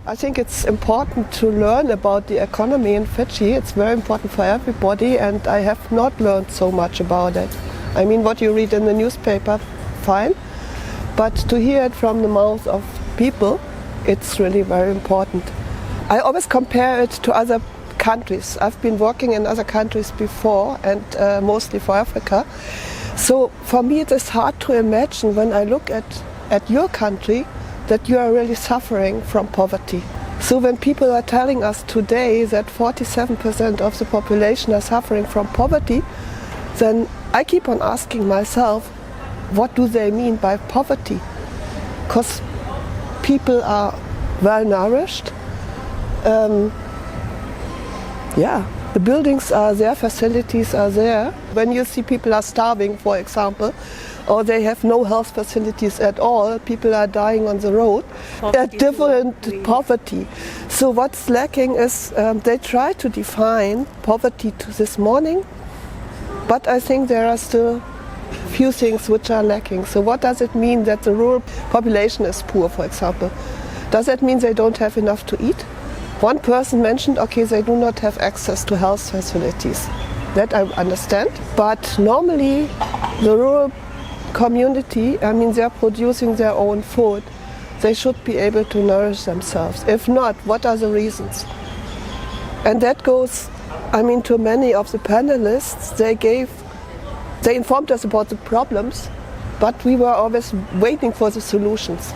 I think it's important to learn about the economy in Fiji. It's very important for everybody, and I have not learned so much about it. I mean, what you read in the newspaper, fine, but to hear it from the mouth of people, it's really very important. I always compare it to other countries. I've been working in other countries before, and mostly for Africa. So for me it is hard to imagine when I look at your country that you are really suffering from poverty. So when people are telling us today that 47% of the population are suffering from poverty, then I keep on asking myself, what do they mean by poverty? Because people are well nourished. The buildings are there, facilities are there. When you see people are starving, for example, or they have no health facilities at all, people are dying on the road, poverty. So what's lacking is they try to define poverty to this morning, but I think there are still few things which are lacking. So what does it mean that the rural population is poor, for example? Does that mean they don't have enough to eat? One person mentioned, okay, they do not have access to health facilities. That I understand. But normally the rural community, I mean, they're producing their own food. They should be able to nourish themselves. If not, what are the reasons? And that goes, I mean, to many of the panelists. They informed us about the problems, but we were always waiting for the solutions.